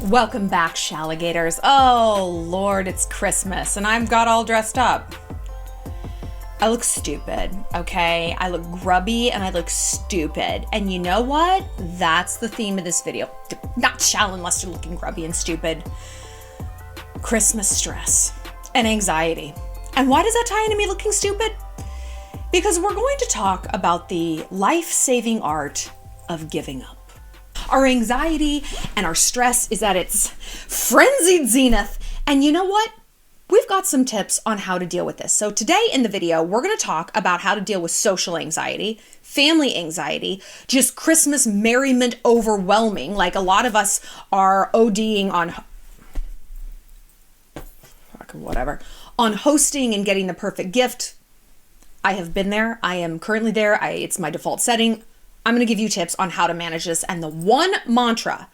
Welcome back, Shalligators. Oh, Lord, it's Christmas, and I've got all dressed up. I look stupid, okay? I look grubby, and I look stupid. And you know what? That's the theme of this video. Not Shallon Lester looking grubby and stupid. Christmas stress and anxiety. And why does that tie into me looking stupid? Because we're going to talk about the life-saving art of giving up. Our anxiety and our stress is at its frenzied zenith. And you know what? We've got some tips on how to deal with this. So today in the video, we're going to talk about how to deal with social anxiety, family anxiety, just Christmas merriment overwhelming. Like a lot of us are ODing on on hosting and getting the perfect gift. I have been there. I am currently there. It's my default setting. I'm going to give you tips on how to manage this. And the one mantra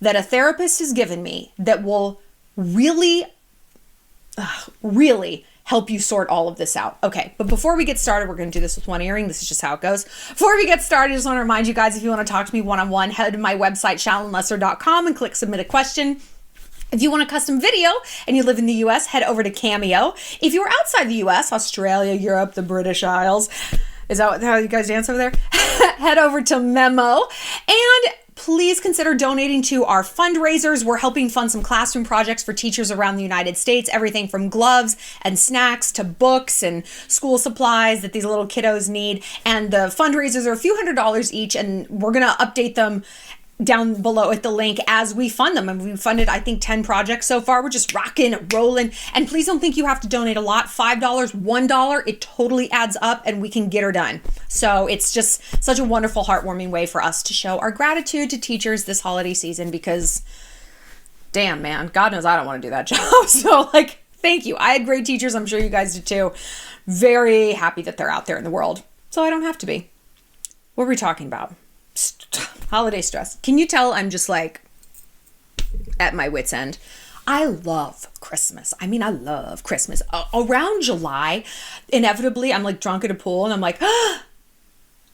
that a therapist has given me that will really help you sort all of this out. Okay, but before we get started, we're going to do this with one earring. This is just how it goes. Before we get started, I just want to remind you guys, if you want to talk to me one-on-one, head to my website, shallonlester.com, and click submit a question. If you want a custom video and you live in the US, head over to Cameo. If you're outside the US, Australia, Europe, the British Isles, is that how you guys dance over there? Head over to Memo. And please consider donating to our fundraisers. We're helping fund some classroom projects for teachers around the United States. Everything from gloves and snacks to books and school supplies that these little kiddos need. And the fundraisers are a few $100s each, and we're going to update them down below at the link as we fund them. And we've funded, I think, 10 projects so far. We're just rocking, rolling. And please don't think you have to donate a lot. $5, $1, it totally adds up and we can get her done. So it's just such a wonderful, heartwarming way for us to show our gratitude to teachers this holiday season because, damn, man, God knows I don't want to do that job. So, like, thank you. I had great teachers. I'm sure you guys did too. Very happy that they're out there in the world. So I don't have to be. What are we talking about? Holiday stress. Can you tell I'm just like at my wit's end? I love Christmas. I love Christmas. Around July, inevitably, I'm like drunk at a pool and I'm like,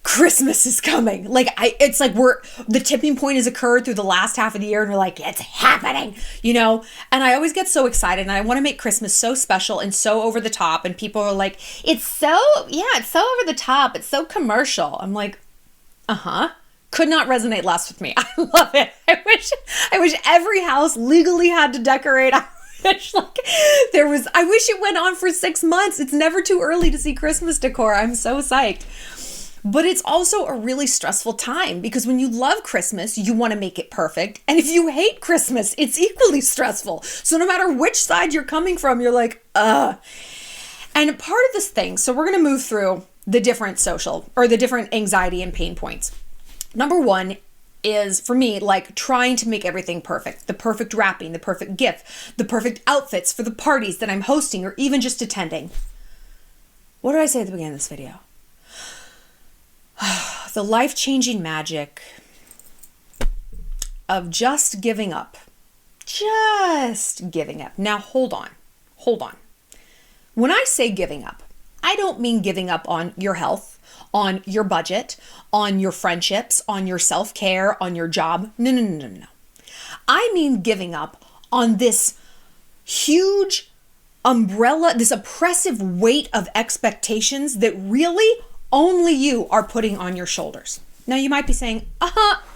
Christmas is coming. It's like the tipping point has occurred through the last half of the year and we're like, it's happening, you know? And I always get so excited and I want to make Christmas so special and so over the top. And people are like, it's so over the top. It's so commercial. I'm like, could not resonate less with me. I love it. I wish every house legally had to decorate. I wish it went on for 6 months. It's never too early to see Christmas decor. I'm so psyched. But it's also a really stressful time because when you love Christmas, you want to make it perfect. And if you hate Christmas, it's equally stressful. So no matter which side you're coming from, you're like, ugh. And part of this thing, so we're going to move through the different the different anxiety and pain points. Number one is, for me, like trying to make everything perfect. The perfect wrapping, the perfect gift, the perfect outfits for the parties that I'm hosting or even just attending. What did I say at the beginning of this video? The life-changing magic of just giving up. Just giving up. Now, hold on. When I say giving up, I don't mean giving up on your health, on your budget, on your friendships, on your self-care, on your job. No. I mean giving up on this huge umbrella, this oppressive weight of expectations that really only you are putting on your shoulders. Now you might be saying,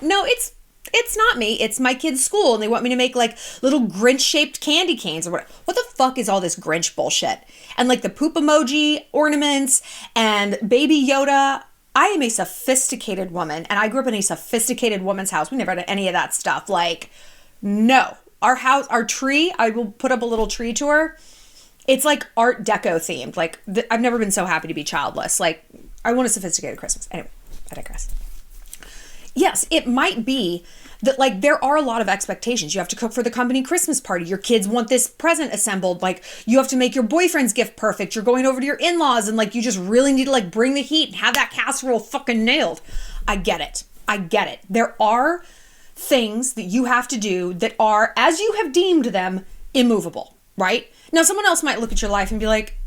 no, it's not me. It's my kid's school and they want me to make like little Grinch-shaped candy canes or whatever. What the fuck is all this Grinch bullshit? And like the poop emoji ornaments and baby Yoda. I am a sophisticated woman and I grew up in a sophisticated woman's house. We never had any of that stuff. Like, no. Our house, our tree, I will put up a little tree tour. It's like Art Deco themed. Like, I've never been so happy to be childless. Like, I want a sophisticated Christmas. Anyway, I digress. Yes, it might be that like there are a lot of expectations. You have to cook for the company Christmas party. Your kids want this present assembled. Like you have to make your boyfriend's gift perfect. You're going over to your in-laws and like you just really need to like bring the heat and have that casserole fucking nailed. I get it. There are things that you have to do that are, as you have deemed them, immovable, right? Now someone else might look at your life and be like,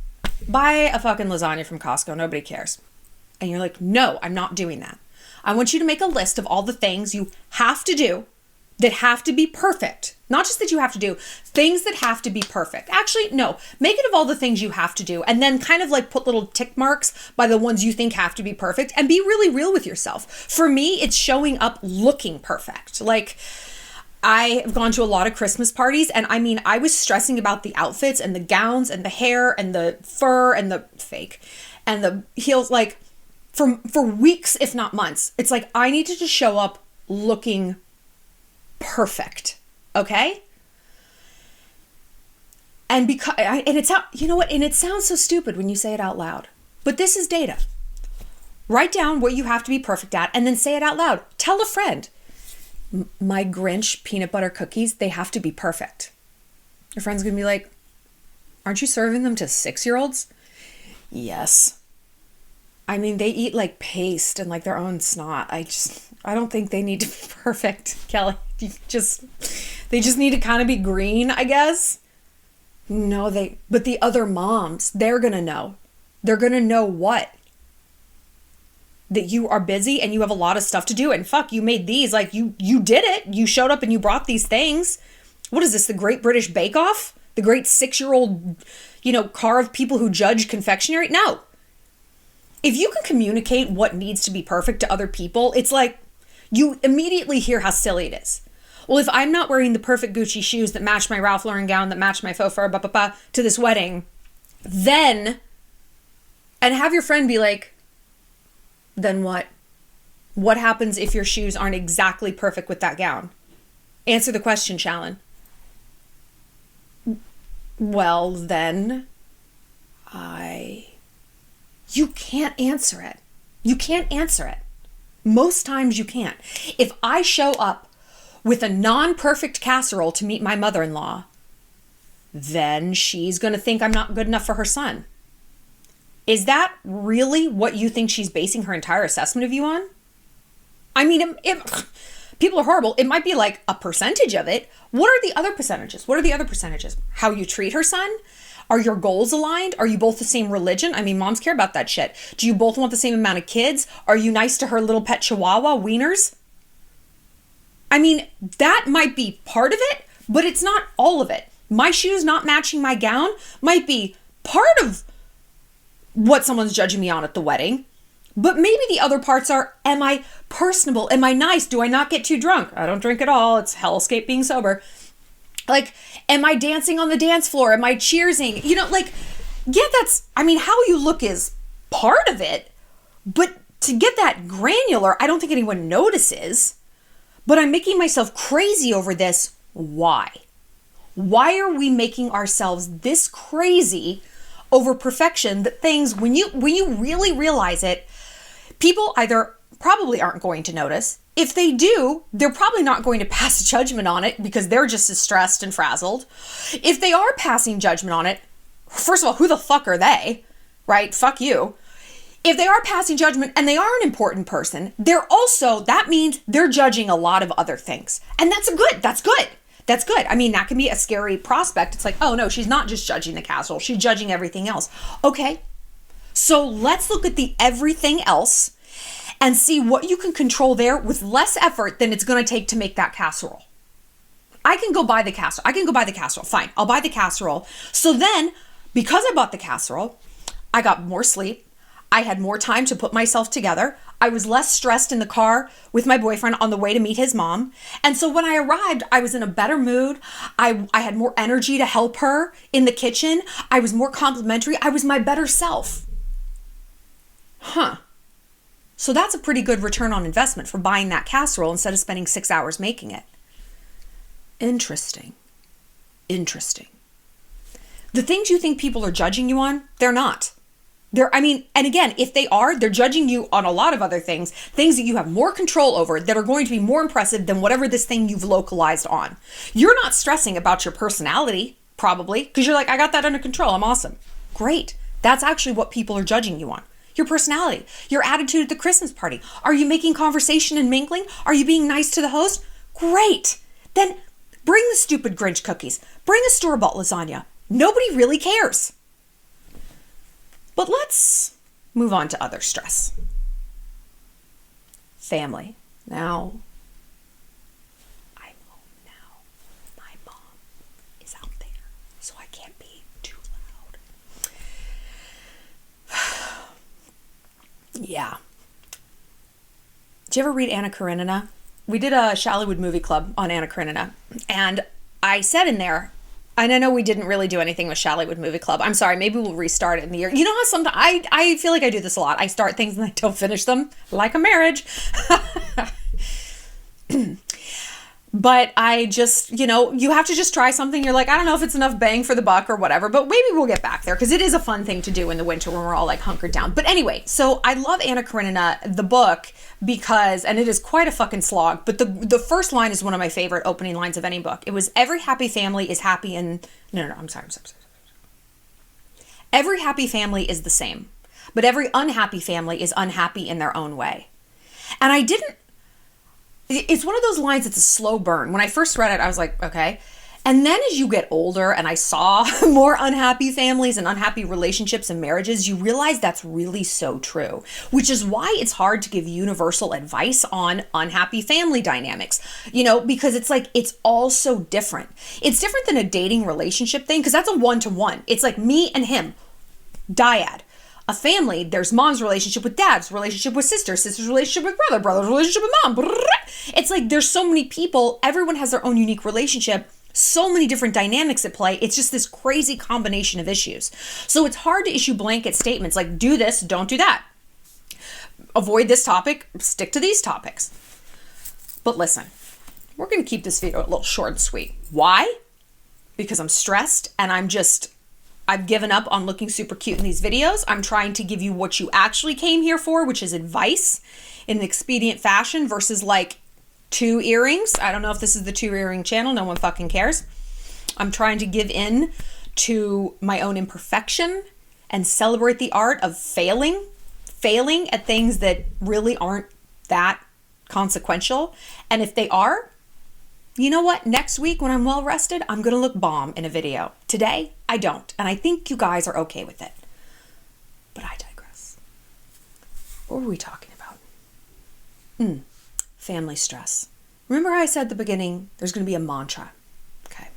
buy a fucking lasagna from Costco. Nobody cares. And you're like, no, I'm not doing that. I want you to make a list of all the things you have to do that have to be perfect. Not just that you have to do, things that have to be perfect. Actually, no, make it of all the things you have to do and then kind of like put little tick marks by the ones you think have to be perfect and be really real with yourself. For me, it's showing up looking perfect. Like, I have gone to a lot of Christmas parties, and I mean, I was stressing about the outfits and the gowns and the hair and the fur and the fake and the heels, like for weeks, if not months. It's like, I needed to show up looking perfect. Okay? And because, and it's out, you know what? And it sounds so stupid when you say it out loud, but this is data. Write down what you have to be perfect at and then say it out loud. Tell a friend. My Grinch peanut butter cookies, they have to be perfect. Your friend's gonna be like, aren't you serving them to 6-year-olds? Yes. I mean, they eat like paste and like their own snot. I don't think they need to be perfect, Kelly. They just need to kind of be green, I guess. No, but the other moms, they're gonna know. They're gonna know what? That you are busy and you have a lot of stuff to do, and fuck, you made these, like you did it. You showed up and you brought these things. What is this, the Great British Bake Off? The great 6-year-old, car of people who judge confectionery? No. If you can communicate what needs to be perfect to other people, it's like you immediately hear how silly it is. Well, if I'm not wearing the perfect Gucci shoes that match my Ralph Lauren gown, that match my faux fur, to this wedding, then, and have your friend be like, then what? What happens if your shoes aren't exactly perfect with that gown? Answer the question, Shallon. Well, then, you can't answer it. You can't answer it. Most times you can't. If I show up with a non-perfect casserole to meet my mother-in-law, then she's going to think I'm not good enough for her son. Is that really what you think she's basing her entire assessment of you on? I mean, people are horrible. It might be like a percentage of it. What are the other percentages? How you treat her son? Are your goals aligned? Are you both the same religion? I mean, moms care about that shit. Do you both want the same amount of kids? Are you nice to her little pet chihuahua, Wieners? I mean, that might be part of it, but it's not all of it. My shoes not matching my gown might be part of what someone's judging me on at the wedding. But maybe the other parts are, am I personable? Am I nice? Do I not get too drunk? I don't drink at all. It's hellscape being sober. Like, am I dancing on the dance floor? Am I cheersing? How you look is part of it. But to get that granular, I don't think anyone notices. But I'm making myself crazy over this. Why? Why are we making ourselves this crazy over perfection that things, when you really realize it, people either probably aren't going to notice. If they do, they're probably not going to pass judgment on it because they're just as stressed and frazzled. If they are passing judgment on it, first of all, who the fuck are they? Right? Fuck you. If they are passing judgment and they are an important person, that means they're judging a lot of other things. And that's good. That's good. I mean, that can be a scary prospect. It's like, oh no, she's not just judging the casserole. She's judging everything else. Okay. So let's look at the everything else and see what you can control there with less effort than it's going to take to make that casserole. I can go buy the casserole. Fine. I'll buy the casserole. So then, because I bought the casserole, I got more sleep. I had more time to put myself together. I was less stressed in the car with my boyfriend on the way to meet his mom. And so when I arrived, I was in a better mood. I had more energy to help her in the kitchen. I was more complimentary. I was my better self. So that's a pretty good return on investment for buying that casserole instead of spending 6 hours making it. Interesting. The things you think people are judging you on, they're not. And again, if they are, they're judging you on a lot of other things that you have more control over that are going to be more impressive than whatever this thing you've localized on. You're not stressing about your personality, probably, because you're like, I got that under control. I'm awesome. Great. That's actually what people are judging you on. Your personality, your attitude at the Christmas party. Are you making conversation and mingling? Are you being nice to the host? Great. Then bring the stupid Grinch cookies. Bring a store-bought lasagna. Nobody really cares. But let's move on to other stress. Family. Now, I'm Yeah. Did you ever read Anna Karenina? We did a Shallywood movie club on Anna Karenina, and I said in there, and I know we didn't really do anything with Shallywood Movie Club. I'm sorry, maybe we'll restart it in the year. You know how sometimes I feel like I do this a lot. I start things and I don't finish them, like a marriage. But I just, you have to just try something. You're like, I don't know if it's enough bang for the buck or whatever, but maybe we'll get back there because it is a fun thing to do in the winter when we're all like hunkered down. But anyway, so I love Anna Karenina, the book, because, and it is quite a fucking slog, but the first line is one of my favorite opening lines of any book. It was, every happy family is happy in, no, I'm sorry. Every happy family is the same, but every unhappy family is unhappy in their own way. And it's one of those lines, it's a slow burn. When I first read it, I was like, okay. And then as you get older and I saw more unhappy families and unhappy relationships and marriages, you realize that's really so true, which is why it's hard to give universal advice on unhappy family dynamics, because it's like, it's all so different. It's different than a dating relationship thing, because that's a one-to-one. It's like me and him, dyad. A family, there's mom's relationship with dad's relationship with sister's relationship with brother's relationship with mom. It's like there's so many people, everyone has their own unique relationship, so many different dynamics at play. It's just this crazy combination of issues. So it's hard to issue blanket statements like, do this, don't do that. Avoid this topic, stick to these topics. But listen, we're going to keep this video a little short and sweet. Why? Because I'm stressed and I've given up on looking super cute in these videos. I'm trying to give you what you actually came here for, which is advice in an expedient fashion versus like 2 earrings. I don't know if this is the 2 earring channel. No one fucking cares. I'm trying to give in to my own imperfection and celebrate the art of failing at things that really aren't that consequential. And if they are, you know what? Next week when I'm well rested, I'm going to look bomb in a video. Today, I don't. And I think you guys are okay with it. But I digress. What were we talking about? Family stress. Remember how I said at the beginning, there's going to be a mantra. Okay.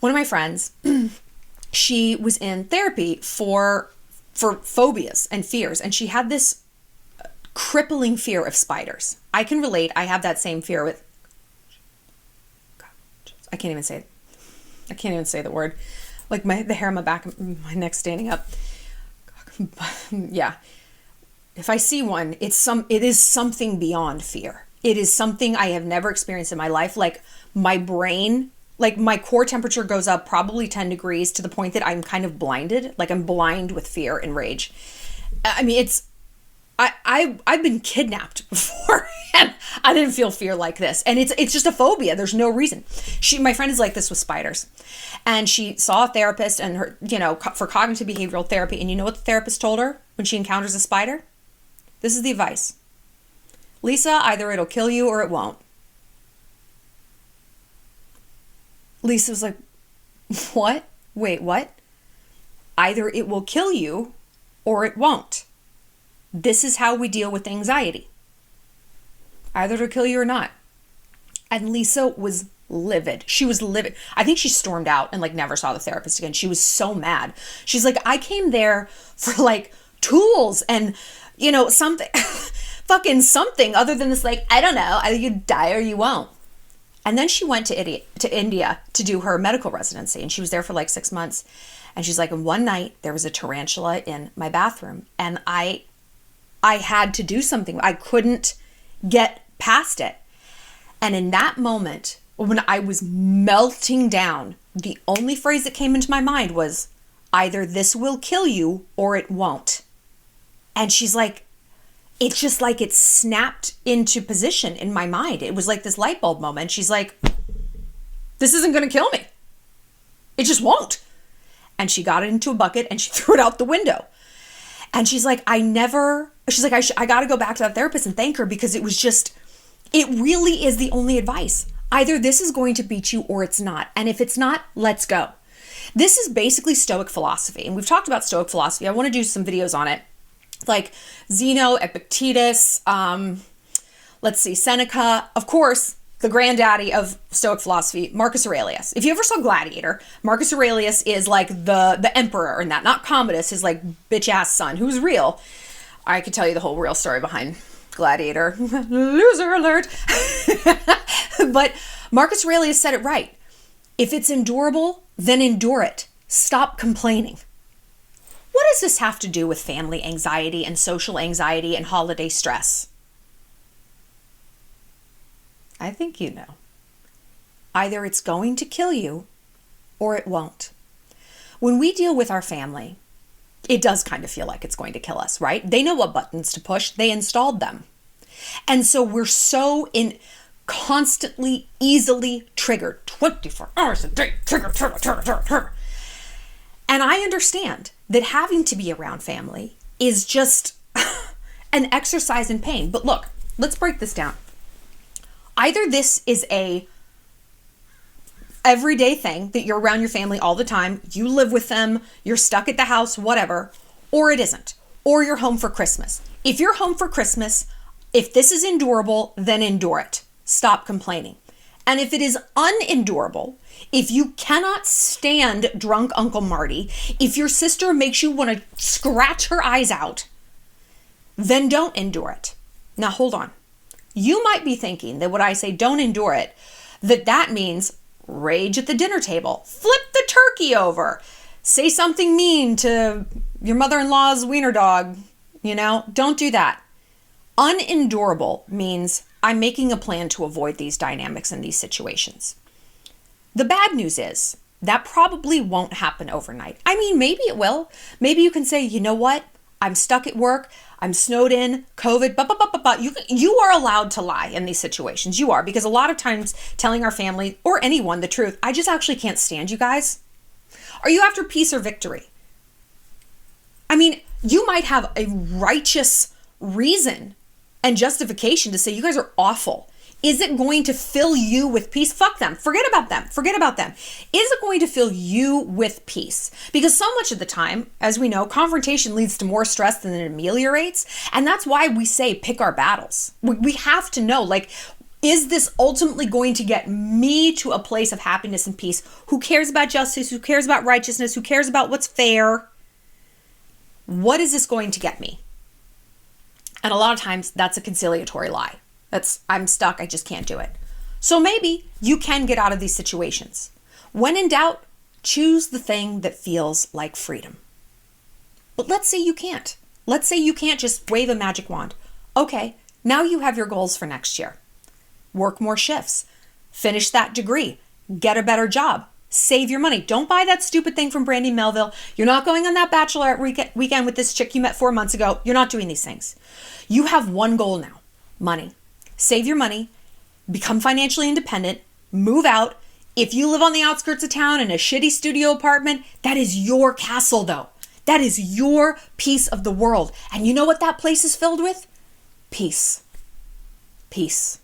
One of my friends, she was in therapy for phobias and fears. And she had this crippling fear of spiders. I can relate. I have that same fear with, I can't even say it. I can't even say the word. Like the hair on my back, my neck standing up. Yeah. If I see one, it is something beyond fear. It is something I have never experienced in my life. Like my brain, like my core temperature goes up probably 10 degrees to the point that I'm kind of blinded. Like I'm blind with fear and rage. I mean, I've been kidnapped before and I didn't feel fear like this. And it's just a phobia. There's no reason. My friend is like this with spiders. And she saw a therapist and her, for cognitive behavioral therapy. And you know what the therapist told her when she encounters a spider? This is the advice. Lisa, either it'll kill you or it won't. Lisa was like, what? Wait, what? Either it will kill you or it won't. This is how we deal with anxiety. Either to kill you or not. And Lisa was livid. She was livid. I think she stormed out and never saw the therapist again. She was so mad. She's like, I came there for tools and, something, fucking something other than this, I don't know, either you die or you won't. And then she went to India to do her medical residency. And she was there for 6 months. And she's like, and one night there was a tarantula in my bathroom and I had to do something. I couldn't get past it. And in that moment, when I was melting down, the only phrase that came into my mind was, either this will kill you or it won't. And she's like, it's just like it snapped into position in my mind. It was like this light bulb moment. She's like, this isn't going to kill me. It just won't. And she got it into a bucket and she threw it out the window. And she's like, I got to go back to that therapist and thank her because it really is the only advice. Either this is going to beat you or it's not. And if it's not, let's go. This is basically Stoic philosophy. And we've talked about Stoic philosophy. I want to do some videos on it. Like Zeno, Epictetus, Seneca, of course, the granddaddy of Stoic philosophy, Marcus Aurelius. If you ever saw Gladiator, Marcus Aurelius is the emperor in that, not Commodus, his bitch ass son, who's real. I could tell you the whole real story behind Gladiator. Loser alert. But Marcus Aurelius said it right. If it's endurable, then endure it. Stop complaining. What does this have to do with family anxiety and social anxiety and holiday stress? I think you know. Either it's going to kill you or it won't. When we deal with our family, it does kind of feel like it's going to kill us, right? They know what buttons to push. They installed them. And so we're so constantly, easily triggered. 24 hours a day. Trigger. And I understand that having to be around family is just an exercise in pain. But look, let's break this down. Either this is a everyday thing that you're around your family all the time, you live with them, you're stuck at the house, whatever, or it isn't, or you're home for Christmas. If you're home for Christmas, if this is endurable, then endure it. Stop complaining. And if it is unendurable, if you cannot stand drunk Uncle Marty, if your sister makes you want to scratch her eyes out, then don't endure it. Now hold on. You might be thinking that when I say don't endure it, that means rage at the dinner table, flip the turkey over, say something mean to your mother-in-law's wiener dog, don't do that. Unendurable means I'm making a plan to avoid these dynamics and these situations. The bad news is that probably won't happen overnight. I mean, maybe it will. Maybe you can say, you know what? I'm stuck at work. I'm snowed in, COVID, You are allowed to lie in these situations. You are, because a lot of times telling our family or anyone the truth, I just actually can't stand you guys. Are you after peace or victory? I mean, you might have a righteous reason and justification to say you guys are awful. Is it going to fill you with peace? Fuck them. Forget about them. Is it going to fill you with peace? Because so much of the time, as we know, confrontation leads to more stress than it ameliorates. And that's why we say pick our battles. We have to know, is this ultimately going to get me to a place of happiness and peace? Who cares about justice? Who cares about righteousness? Who cares about what's fair? What is this going to get me? And a lot of times that's a conciliatory lie. I'm stuck, I just can't do it. So maybe you can get out of these situations. When in doubt, choose the thing that feels like freedom. But let's say you can't. Let's say you can't just wave a magic wand. Okay, now you have your goals for next year. Work more shifts. Finish that degree. Get a better job. Save your money. Don't buy that stupid thing from Brandy Melville. You're not going on that bachelorette weekend with this chick you met 4 months ago. You're not doing these things. You have one goal now. Money. Save your money, become financially independent, move out. If you live on the outskirts of town in a shitty studio apartment, that is your castle though. That is your piece of the world. And you know what that place is filled with? Peace. Peace.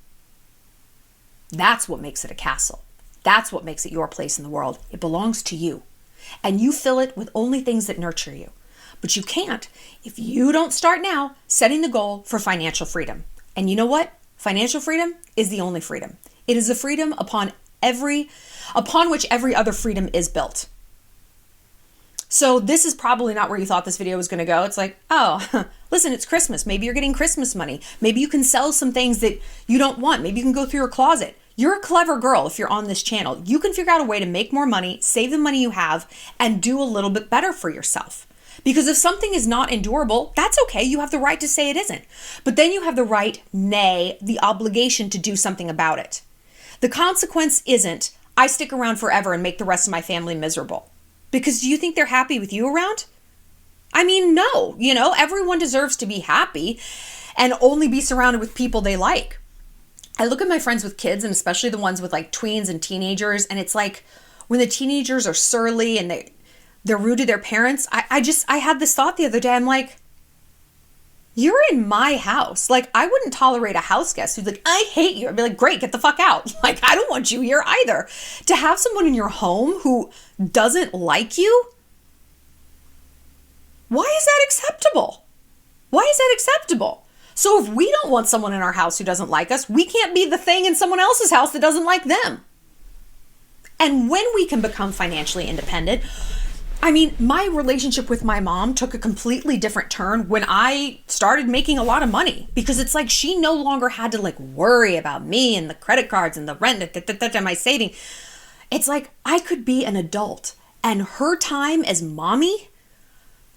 That's what makes it a castle. That's what makes it your place in the world. It belongs to you. And you fill it with only things that nurture you. But you can't if you don't start now setting the goal for financial freedom. And you know what? Financial freedom is the only freedom. It is the freedom upon which every other freedom is built. So this is probably not where you thought this video was going to go. It's like, oh, listen, it's Christmas. Maybe you're getting Christmas money. Maybe you can sell some things that you don't want. Maybe you can go through your closet. You're a clever girl if you're on this channel. You can figure out a way to make more money, save the money you have, and do a little bit better for yourself. Because if something is not endurable, that's okay. You have the right to say it isn't. But then you have the right, nay, the obligation to do something about it. The consequence isn't, I stick around forever and make the rest of my family miserable. Because do you think they're happy with you around? I mean, no. Everyone deserves to be happy and only be surrounded with people they like. I look at my friends with kids, and especially the ones with tweens and teenagers, and it's like when the teenagers are surly and they're rude to their parents. I had this thought the other day. I'm like, you're in my house. I wouldn't tolerate a house guest who's like, I hate you. I'd be like, great, get the fuck out. I don't want you here either. To have someone in your home who doesn't like you, why is that acceptable? Why is that acceptable? So if we don't want someone in our house who doesn't like us, we can't be the thing in someone else's house that doesn't like them. And when we can become financially independent, I mean, my relationship with my mom took a completely different turn when I started making a lot of money, because it's like she no longer had to like worry about me and the credit cards and the rent and my saving. It's like I could be an adult, and her time as mommy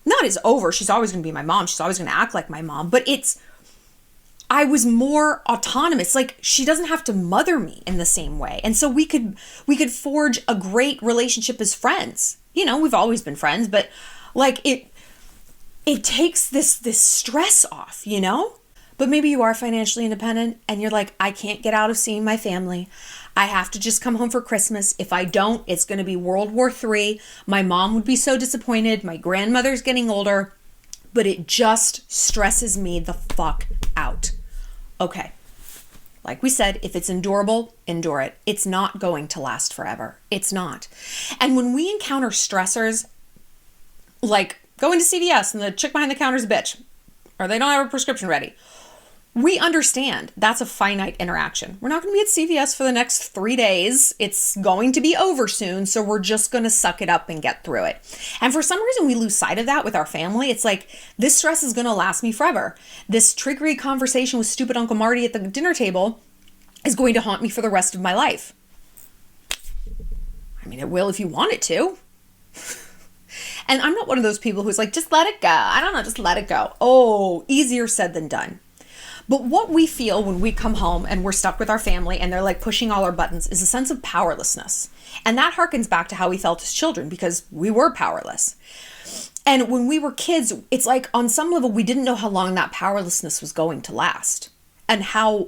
not is over. She's always going to be my mom. She's always going to act like my mom, but I was more autonomous. Like she doesn't have to mother me in the same way. And so we could forge a great relationship as friends. You know, we've always been friends, but like it takes this stress off, you know? But maybe you are financially independent and you're like, I can't get out of seeing my family. I have to just come home for Christmas. If I don't, it's going to be World War III. My mom would be so disappointed. My grandmother's getting older, but it just stresses me the fuck out. Okay. Like we said, if it's endurable, endure it. It's not going to last forever. It's not. And when we encounter stressors, like going to CVS and the chick behind the counter is a bitch, or they don't have a prescription ready, we understand that's a finite interaction. We're not going to be at CVS for the next 3 days. It's going to be over soon, so we're just going to suck it up and get through it. And for some reason, we lose sight of that with our family. It's like, this stress is going to last me forever. This triggery conversation with stupid Uncle Marty at the dinner table is going to haunt me for the rest of my life. I mean, it will if you want it to. And I'm not one of those people who's like, just let it go. I don't know, just let it go. Oh, easier said than done. But what we feel when we come home and we're stuck with our family and they're like pushing all our buttons is a sense of powerlessness. And that harkens back to how we felt as children, because we were powerless. And when we were kids, it's like on some level, we didn't know how long that powerlessness was going to last and how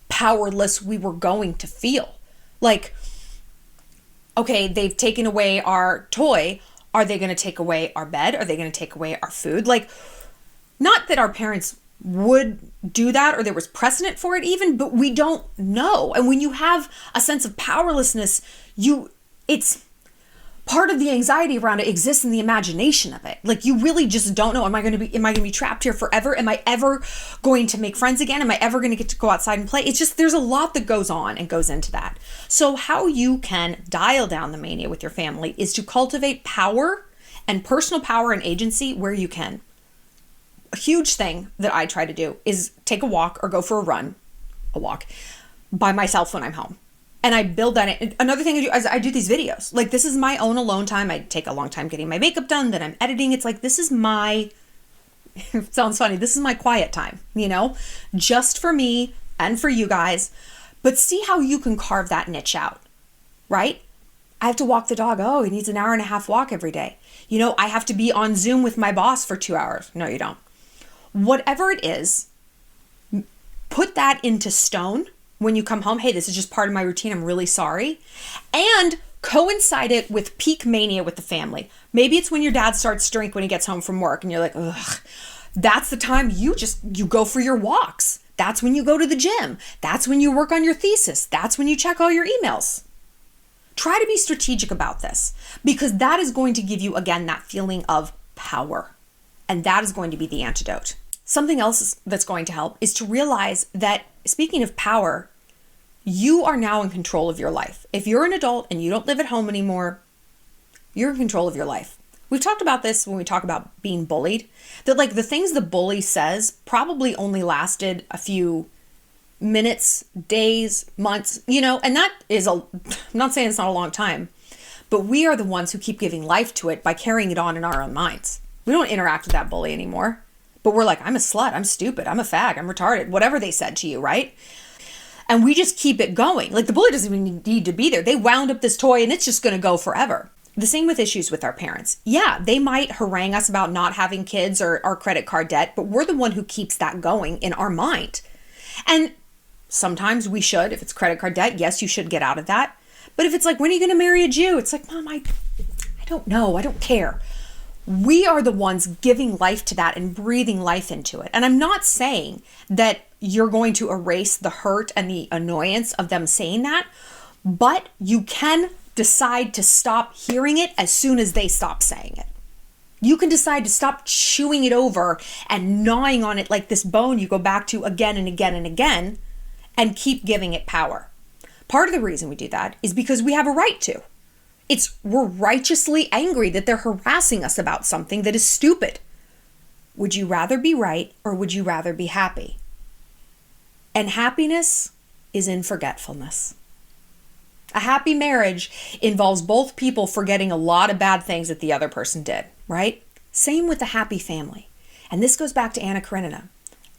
powerless we were going to feel. Like, okay, they've taken away our toy. Are they going to take away our bed? Are they going to take away our food? Like, not that our parents would do that or there was precedent for it even, but we don't know. And when you have a sense of powerlessness, it's part of the anxiety around it exists in the imagination of it. Like, you really just don't know. Am I going to be trapped here forever? Am I ever going to make friends again? Am I ever going to get to go outside and play? It's just, there's a lot that goes on and goes into that. So how you can dial down the mania with your family is to cultivate power and personal power and agency where you can. A huge thing that I try to do is take a walk or go for a walk by myself when I'm home. And I build that in. Another thing I do is I do these videos. Like, this is my own alone time. I take a long time getting my makeup done, then I'm editing. It's like, this is my, it sounds funny, this is my quiet time, you know, just for me and for you guys. But see how you can carve that niche out, right? I have to walk the dog. Oh, he needs an hour and a half walk every day. You know, I have to be on Zoom with my boss for 2 hours. No, you don't. Whatever it is, put that into stone when you come home. Hey, this is just part of my routine. I'm really sorry. And coincide it with peak mania with the family. Maybe it's when your dad starts to drink when he gets home from work and you're like, ugh. That's the time you go for your walks. That's when you go to the gym. That's when you work on your thesis. That's when you check all your emails. Try to be strategic about this, because that is going to give you, again, that feeling of power. And that is going to be the antidote. Something else that's going to help is to realize that, speaking of power, you are now in control of your life. If you're an adult and you don't live at home anymore, you're in control of your life. We've talked about this when we talk about being bullied, that like the things the bully says probably only lasted a few minutes, days, months, you know, and that is I'm not saying it's not a long time, but we are the ones who keep giving life to it by carrying it on in our own minds. We don't interact with that bully anymore, but we're like, I'm a slut, I'm stupid, I'm a fag, I'm retarded, whatever they said to you, right? And we just keep it going. Like, the bully doesn't even need to be there. They wound up this toy and it's just going to go forever. The same with issues with our parents. Yeah, they might harangue us about not having kids or our credit card debt, but we're the one who keeps that going in our mind. And sometimes we should, if it's credit card debt, yes, you should get out of that. But if it's like, when are you going to marry a Jew? It's like, Mom, I don't know. I don't care. We are the ones giving life to that and breathing life into it. And I'm not saying that you're going to erase the hurt and the annoyance of them saying that, but you can decide to stop hearing it as soon as they stop saying it. You can decide to stop chewing it over and gnawing on it like this bone you go back to again and again and again, and keep giving it power. Part of the reason we do that is because we have a right to. We're righteously angry that they're harassing us about something that is stupid. Would you rather be right or would you rather be happy? And happiness is in forgetfulness. A happy marriage involves both people forgetting a lot of bad things that the other person did, right? Same with a happy family. And this goes back to Anna Karenina.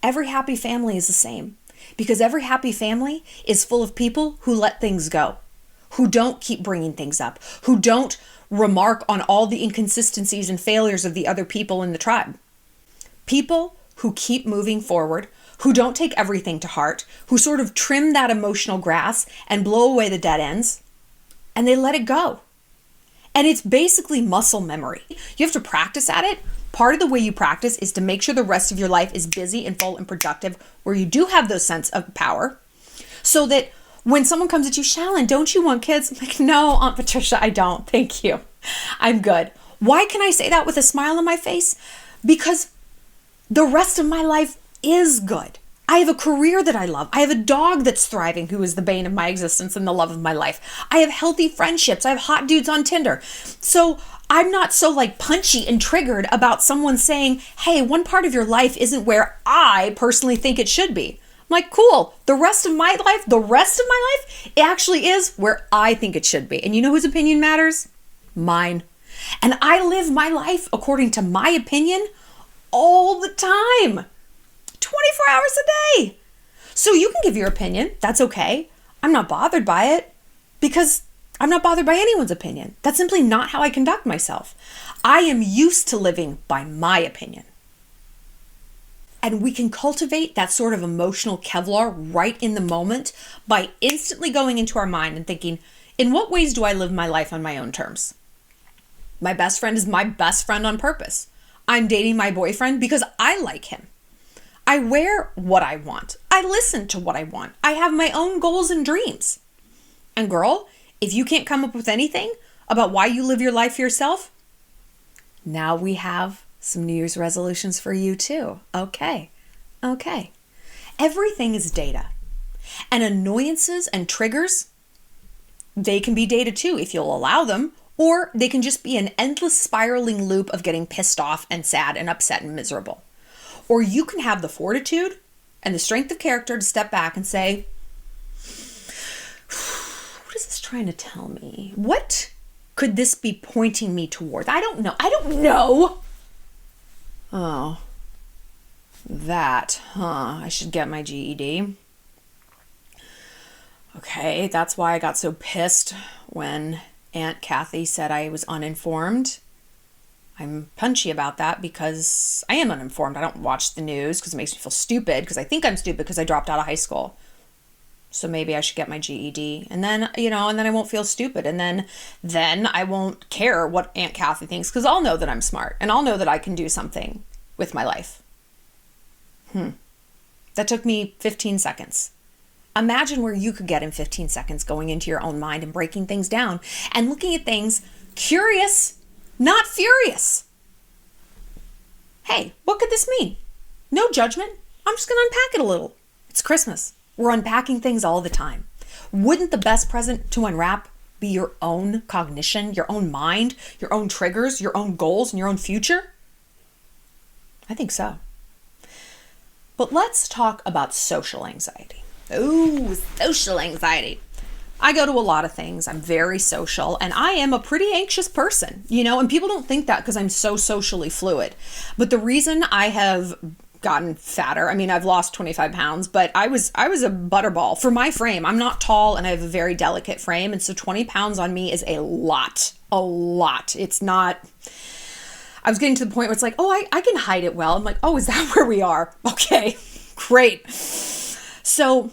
Every happy family is the same because every happy family is full of people who let things go, who don't keep bringing things up, who don't remark on all the inconsistencies and failures of the other people in the tribe. People who keep moving forward, who don't take everything to heart, who sort of trim that emotional grass and blow away the dead ends, and they let it go. And it's basically muscle memory. You have to practice at it. Part of the way you practice is to make sure the rest of your life is busy and full and productive, where you do have those sense of power, so that when someone comes at you, Shallon, don't you want kids? I'm like, no, Aunt Patricia, I don't. Thank you. I'm good. Why can I say that with a smile on my face? Because the rest of my life is good. I have a career that I love. I have a dog that's thriving who is the bane of my existence and the love of my life. I have healthy friendships. I have hot dudes on Tinder. So I'm not so like punchy and triggered about someone saying, hey, one part of your life isn't where I personally think it should be. I'm like, cool. The rest of my life, it actually is where I think it should be. And you know whose opinion matters? Mine. And I live my life according to my opinion all the time. 24 hours a day. So you can give your opinion. That's okay. I'm not bothered by it because I'm not bothered by anyone's opinion. That's simply not how I conduct myself. I am used to living by my opinion. And we can cultivate that sort of emotional Kevlar right in the moment by instantly going into our mind and thinking, in what ways do I live my life on my own terms? My best friend is my best friend on purpose. I'm dating my boyfriend because I like him. I wear what I want. I listen to what I want. I have my own goals and dreams. And girl, if you can't come up with anything about why you live your life for yourself, now we have some New Year's resolutions for you too. Okay. Everything is data. And annoyances and triggers, they can be data too if you'll allow them, or they can just be an endless spiraling loop of getting pissed off and sad and upset and miserable. Or you can have the fortitude and the strength of character to step back and say, what is this trying to tell me? What could this be pointing me towards? I don't know. Oh, that, I should get my GED. Okay, that's why I got so pissed when Aunt Kathy said I was uninformed. I'm punchy about that because I am uninformed. I don't watch the news because it makes me feel stupid because I think I'm stupid because I dropped out of high school. So maybe I should get my GED and then, and then I won't feel stupid. And then I won't care what Aunt Kathy thinks because I'll know that I'm smart and I'll know that I can do something with my life. That took me 15 seconds. Imagine where you could get in 15 seconds going into your own mind and breaking things down and looking at things curious, not furious. Hey, what could this mean? No judgment. I'm just going to unpack it a little. It's Christmas. We're unpacking things all the time. Wouldn't the best present to unwrap be your own cognition, your own mind, your own triggers, your own goals, and your own future? I think so. But let's talk about social anxiety. Ooh, social anxiety. I go to a lot of things. I'm very social and I am a pretty anxious person, and people don't think that because I'm so socially fluid. But the reason I have gotten fatter, I've lost 25 pounds, but I was a butterball for my frame. I'm not tall and I have a very delicate frame. And so 20 pounds on me is a lot. It's not, I was getting to the point where it's like, oh, I can hide it well. I'm like, oh, is that where we are? Okay, great. So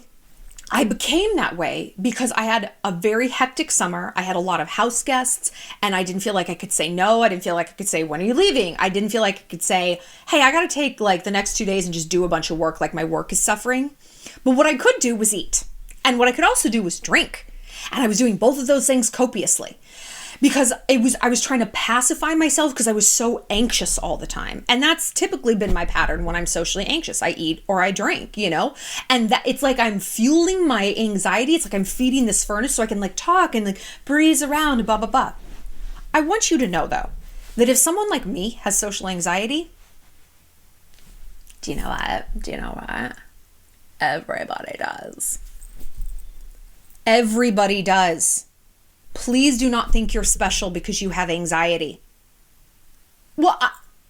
I became that way because I had a very hectic summer. I had a lot of house guests and I didn't feel like I could say no. I didn't feel like I could say, when are you leaving? I didn't feel like I could say, hey, I got to take like the next 2 days and just do a bunch of work. Like my work is suffering. But what I could do was eat. And what I could also do was drink. And I was doing both of those things copiously because I was trying to pacify myself because I was so anxious all the time. And that's typically been my pattern when I'm socially anxious. I eat or I drink, and that it's like I'm fueling my anxiety. It's like I'm feeding this furnace so I can like talk and like breeze around and blah, blah, blah. I want you to know, though, that if someone like me has social anxiety, do you know what? Everybody does. Everybody does. Please do not think you're special because you have anxiety. Well,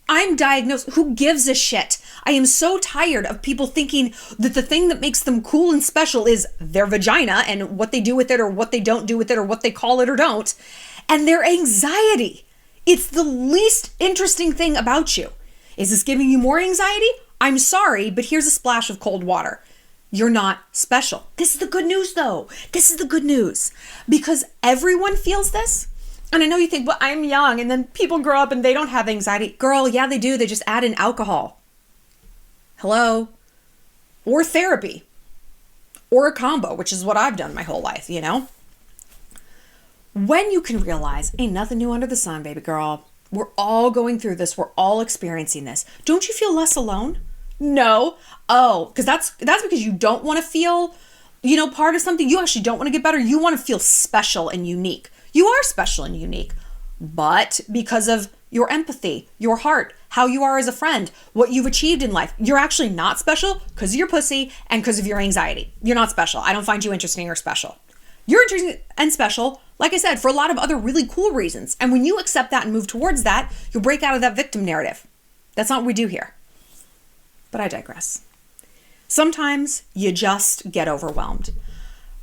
I'm diagnosed. Who gives a shit? I am so tired of people thinking that the thing that makes them cool and special is their vagina and what they do with it or what they don't do with it or what they call it or don't, and their anxiety. It's the least interesting thing about you. Is this giving you more anxiety? I'm sorry, but here's a splash of cold water. You're not special. This is the good news, though. This is the good news. Because everyone feels this. And I know you think, well, I'm young, and then people grow up and they don't have anxiety. Girl, yeah, they do. They just add in alcohol. Hello? Or therapy. Or a combo, which is what I've done my whole life, you know? When you can realize, ain't nothing new under the sun, baby girl. We're all going through this. We're all experiencing this. Don't you feel less alone? No. Oh, because that's because you don't want to feel, part of something. You actually don't want to get better. You want to feel special and unique. You are special and unique, but because of your empathy, your heart, how you are as a friend, what you've achieved in life, you're actually not special because of your pussy and because of your anxiety. You're not special. I don't find you interesting or special. You're interesting and special, like I said, for a lot of other really cool reasons. And when you accept that and move towards that, you'll break out of that victim narrative. That's not what we do here. But I digress. Sometimes you just get overwhelmed.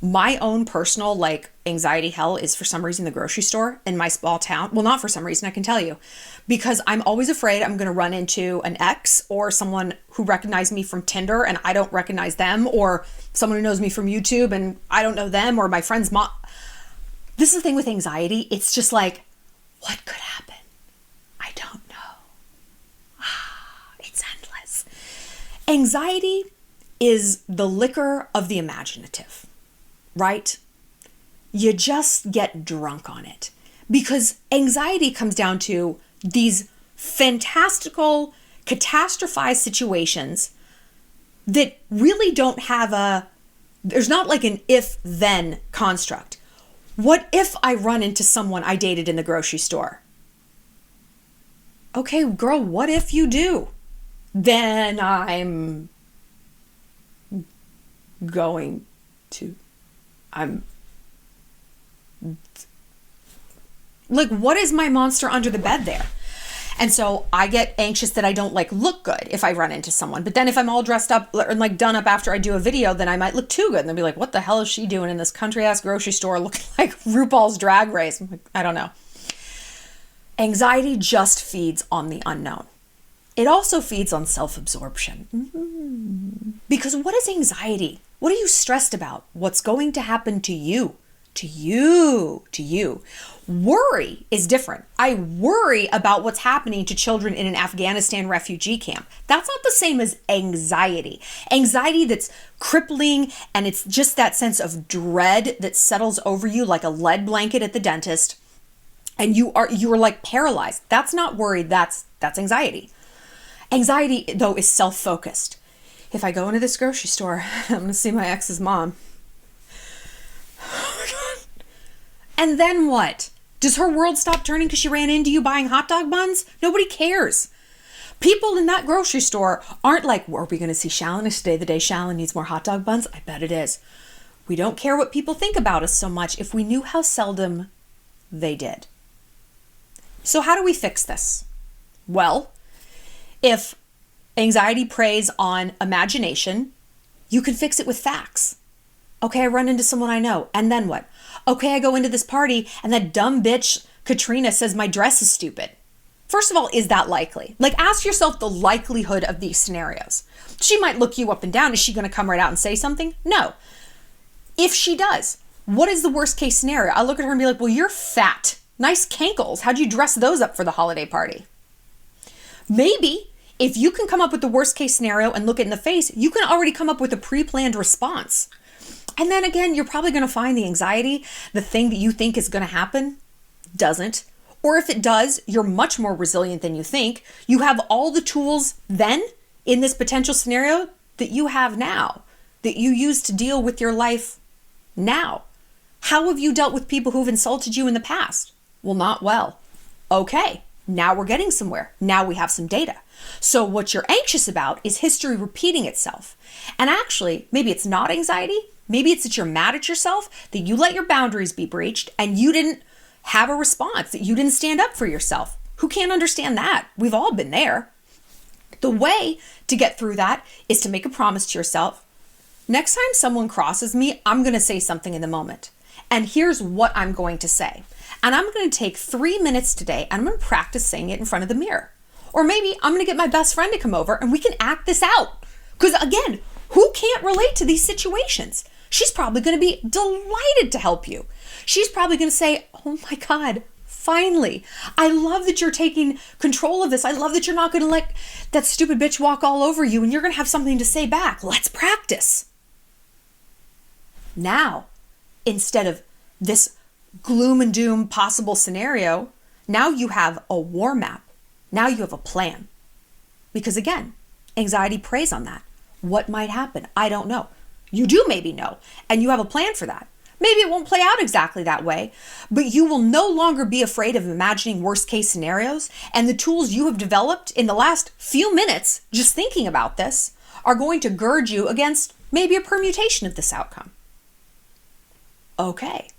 My own personal anxiety hell is for some reason the grocery store in my small town. Well, not for some reason, I can tell you. Because I'm always afraid I'm going to run into an ex or someone who recognized me from Tinder and I don't recognize them, or someone who knows me from YouTube and I don't know them, or my friend's mom. This is the thing with anxiety. It's just like, what could happen? I don't know. It's endless. Anxiety is the liquor of the imaginative, right? You just get drunk on it because anxiety comes down to these fantastical, catastrophized situations that really don't have there's not like an if-then construct. What if I run into someone I dated in the grocery store? Okay, girl, what if you do? Then I'm like, what is my monster under the bed there? And so I get anxious that I don't look good if I run into someone. But then if I'm all dressed up or done up after I do a video, then I might look too good. And they'll be like, what the hell is she doing in this country ass grocery store looking like RuPaul's Drag Race? I'm like, I don't know. Anxiety just feeds on the unknown. It also feeds on self-absorption. Because what is anxiety? What are you stressed about? What's going to happen to you? To you. Worry is different. I worry about what's happening to children in an Afghanistan refugee camp. That's not the same as anxiety. Anxiety that's crippling, and it's just that sense of dread that settles over you like a lead blanket at the dentist, and you are paralyzed. That's not worry, that's anxiety. Anxiety, though, is self-focused. If I go into this grocery store, I'm going to see my ex's mom. Oh my God. And then what? Does her world stop turning because she ran into you buying hot dog buns? Nobody cares. People in that grocery store aren't like, well, are we going to see Shallon? Is today the day Shallon needs more hot dog buns? I bet it is. We don't care what people think about us so much if we knew how seldom they did. So how do we fix this? Well, if anxiety preys on imagination, you can fix it with facts. Okay, I run into someone I know, and then what? Okay, I go into this party, and that dumb bitch, Katrina, says my dress is stupid. First of all, is that likely? Ask yourself the likelihood of these scenarios. She might look you up and down. Is she going to come right out and say something? No. If she does, what is the worst case scenario? I'll look at her and be like, well, you're fat. Nice cankles. How'd you dress those up for the holiday party? Maybe if you can come up with the worst case scenario and look it in the face, you can already come up with a pre-planned response. And then again, you're probably going to find the anxiety, the thing that you think is going to happen, doesn't. Or if it does, you're much more resilient than you think. You have all the tools then in this potential scenario that you have now, that you use to deal with your life now. How have you dealt with people who've insulted you in the past? Well, not well. Okay, now we're getting somewhere. Now we have some data. So what you're anxious about is history repeating itself. And actually, maybe it's not anxiety. Maybe it's that you're mad at yourself, that you let your boundaries be breached and you didn't have a response, that you didn't stand up for yourself. Who can't understand that? We've all been there. The way to get through that is to make a promise to yourself. Next time someone crosses me, I'm going to say something in the moment. And here's what I'm going to say. And I'm going to take 3 minutes today and I'm going to practice saying it in front of the mirror. Or maybe I'm going to get my best friend to come over and we can act this out. Because again, who can't relate to these situations? She's probably going to be delighted to help you. She's probably going to say, oh my God, finally. I love that you're taking control of this. I love that you're not going to let that stupid bitch walk all over you and you're going to have something to say back. Let's practice. Now, instead of this gloom and doom possible scenario, now you have a war map. Now you have a plan. Because again, anxiety preys on that. What might happen? I don't know. You do maybe know, and you have a plan for that. Maybe it won't play out exactly that way, but you will no longer be afraid of imagining worst case scenarios, and the tools you have developed in the last few minutes just thinking about this are going to gird you against maybe a permutation of this outcome. Okay,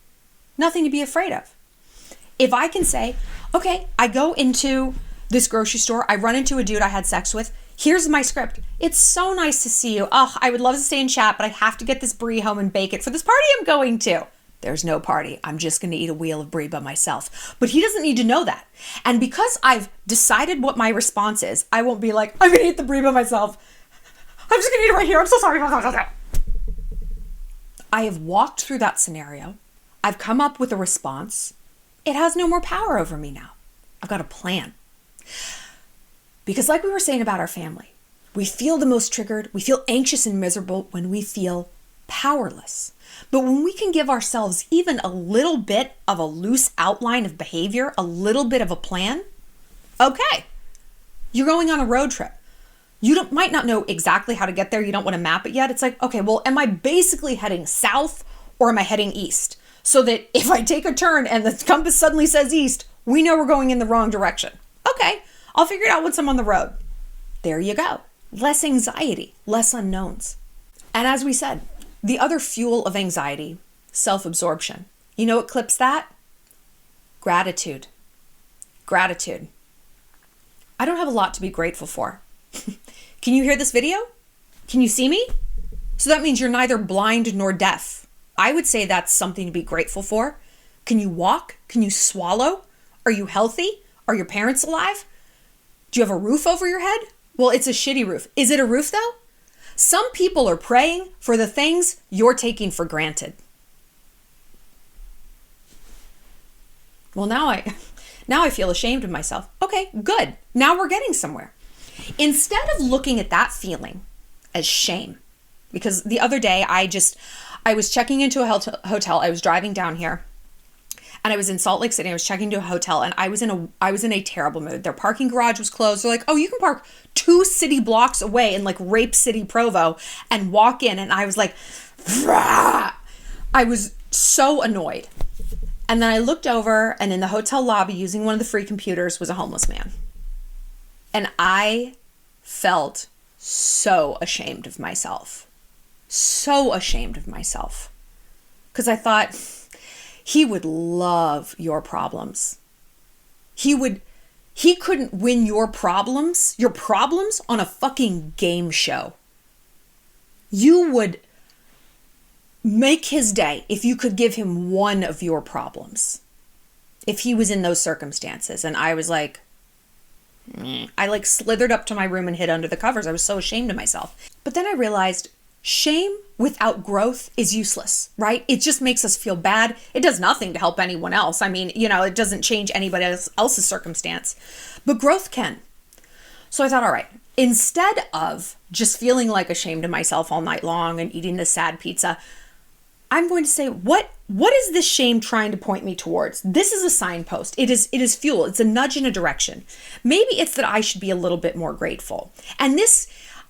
nothing to be afraid of. If I can say, okay, I go into this grocery store, I run into a dude I had sex with, here's my script. It's so nice to see you. Oh, I would love to stay and chat, but I have to get this brie home and bake it for this party I'm going to. There's no party. I'm just going to eat a wheel of brie by myself. But he doesn't need to know that. And because I've decided what my response is, I won't be like, I'm going to eat the brie by myself. I'm just going to eat it right here. I'm so sorry. I have walked through that scenario. I've come up with a response. It has no more power over me now. I've got a plan. Because like we were saying about our family, we feel the most triggered, we feel anxious and miserable when we feel powerless. But when we can give ourselves even a little bit of a loose outline of behavior, a little bit of a plan, okay, you're going on a road trip. You might not know exactly how to get there. You don't want to map it yet. It's like, okay, well, am I basically heading south or am I heading east? So that if I take a turn and the compass suddenly says east, we know we're going in the wrong direction. Okay, I'll figure it out once I'm on the road. There you go. Less anxiety, less unknowns. And as we said, the other fuel of anxiety, self-absorption. You know what clips that? Gratitude. Gratitude. I don't have a lot to be grateful for. Can you hear this video? Can you see me? So that means you're neither blind nor deaf. I would say that's something to be grateful for. Can you walk? Can you swallow? Are you healthy? Are your parents alive? Do you have a roof over your head? Well, it's a shitty roof. Is it a roof though? Some people are praying for the things you're taking for granted. Well, now I feel ashamed of myself. Okay, good. Now we're getting somewhere. Instead of looking at that feeling as shame, because the other day I was checking into a hotel. I was driving down here and I was in Salt Lake City. I was checking into a hotel and I was in a terrible mood. Their parking garage was closed. They're like, oh, you can park 2 city blocks away in like Rape City, Provo and walk in. And I was like, Vrah! I was so annoyed. And then I looked over and in the hotel lobby using one of the free computers was a homeless man. And I felt so ashamed of myself. So ashamed of myself. Because I thought, he would love your problems. He couldn't win your problems on a fucking game show. You would make his day if you could give him one of your problems. If he was in those circumstances. And I was like, I like slithered up to my room and hid under the covers. I was so ashamed of myself. But then I realized shame without growth is useless, right? It just makes us feel bad. It does nothing to help anyone else. I mean, it doesn't change anybody else's circumstance, but growth can. So I thought, all right, instead of just feeling like ashamed of myself all night long and eating this sad pizza, I'm going to say, what is this shame trying to point me towards? This is a signpost. It is fuel. It's a nudge in a direction. Maybe it's that I should be a little bit more grateful. And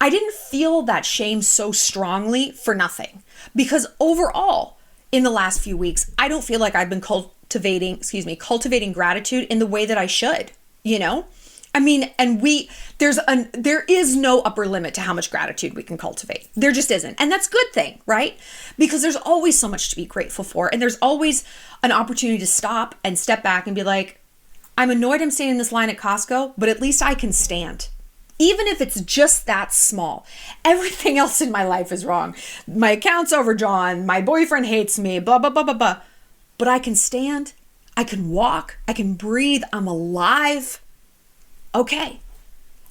I didn't feel that shame so strongly for nothing, because overall in the last few weeks, I don't feel like I've been cultivating gratitude in the way that I should, you know? I mean, and there is no upper limit to how much gratitude we can cultivate. There just isn't. And that's a good thing, right? Because there's always so much to be grateful for. And there's always an opportunity to stop and step back and be like, I'm annoyed I'm standing in this line at Costco, but at least I can stand. Even if it's just that small. Everything else in my life is wrong. My account's overdrawn. My boyfriend hates me, blah, blah, blah, blah, blah. But I can stand. I can walk. I can breathe. I'm alive. Okay.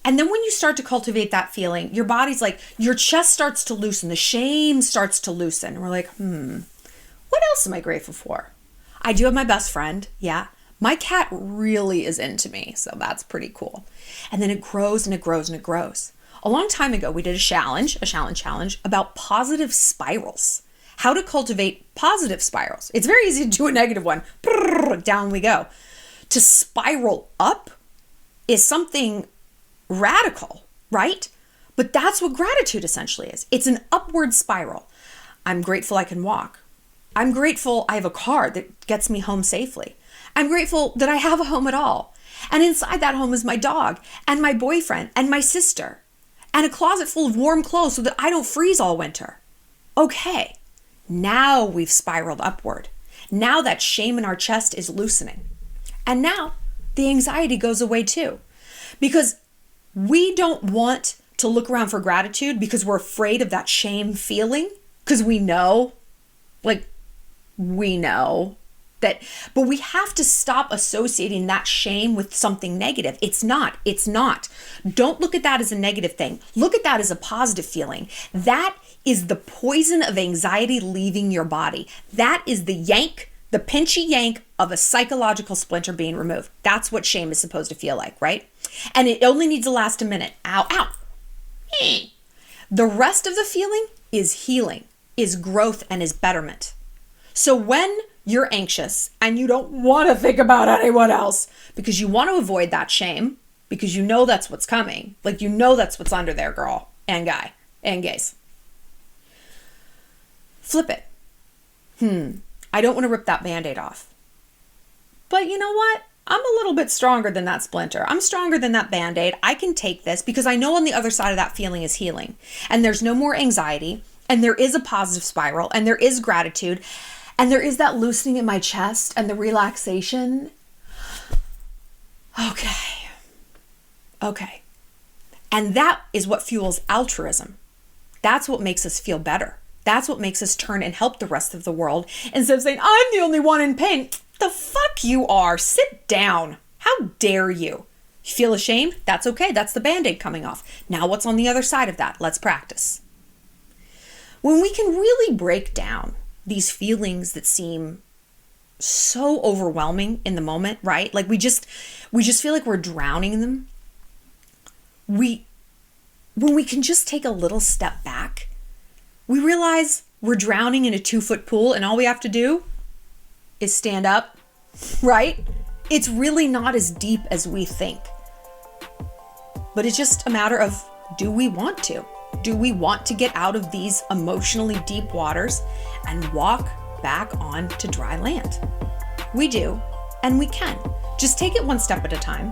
And then when you start to cultivate that feeling, your body's like, your chest starts to loosen. The shame starts to loosen. And we're like, what else am I grateful for? I do have my best friend. Yeah. My cat really is into me. So that's pretty cool. And then it grows and it grows and it grows. A long time ago, we did a challenge about positive spirals. How to cultivate positive spirals. It's very easy to do a negative one. Down we go. To spiral up is something radical, right? But that's what gratitude essentially is. It's an upward spiral. I'm grateful I can walk. I'm grateful I have a car that gets me home safely. I'm grateful that I have a home at all. And inside that home is my dog and my boyfriend and my sister and a closet full of warm clothes so that I don't freeze all winter. Okay, now we've spiraled upward. Now that shame in our chest is loosening. And now the anxiety goes away too. Because we don't want to look around for gratitude because we're afraid of that shame feeling. Because we know that, but we have to stop associating that shame with something negative. It's not. Don't look at that as a negative thing. Look at that as a positive feeling. That is the poison of anxiety leaving your body. That is the pinchy yank of a psychological splinter being removed. That's what shame is supposed to feel like, right? And it only needs to last a minute. Ow, ow. The rest of the feeling is healing, is growth, and is betterment. So when you're anxious and you don't want to think about anyone else because you want to avoid that shame, because you know that's what's coming, like you know that's what's under there, girl and guy and gays. Flip it. I don't want to rip that Band-Aid off. But you know what? I'm a little bit stronger than that splinter. I'm stronger than that Band-Aid. I can take this because I know on the other side of that feeling is healing. And there's no more anxiety. And there is a positive spiral. And there is gratitude. And there is that loosening in my chest and the relaxation. Okay. And that is what fuels altruism. That's what makes us feel better. That's what makes us turn and help the rest of the world instead of saying, I'm the only one in pain. The fuck you are. Sit down. How dare you? You feel ashamed? That's okay. That's the Band-Aid coming off. Now what's on the other side of that? Let's practice. When we can really break down these feelings that seem so overwhelming in the moment, right? Like we just feel like we're drowning in them. When we can just take a little step back, we realize we're drowning in a 2-foot pool and all we have to do is stand up, right? It's really not as deep as we think. But it's just a matter of, do we want to? Do we want to get out of these emotionally deep waters and walk back onto dry land? We do, and we can. Just take it one step at a time.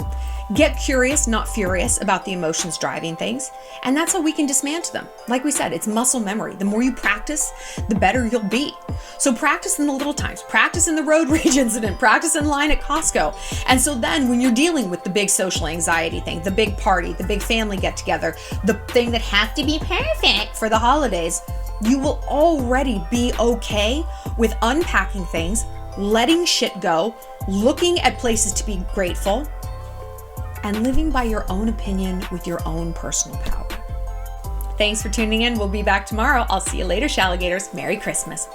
Get curious, not furious, about the emotions driving things. And that's how we can dismantle them. Like we said, it's muscle memory. The more you practice, the better you'll be. So practice in the little times. Practice in the road rage incident. Practice in line at Costco. And so then when you're dealing with the big social anxiety thing, the big party, the big family get together, the thing that has to be perfect for the holidays, you will already be okay with unpacking things, letting shit go, looking at places to be grateful, and living by your own opinion with your own personal power. Thanks for tuning in. We'll be back tomorrow. I'll see you later, Shalligators. Merry Christmas.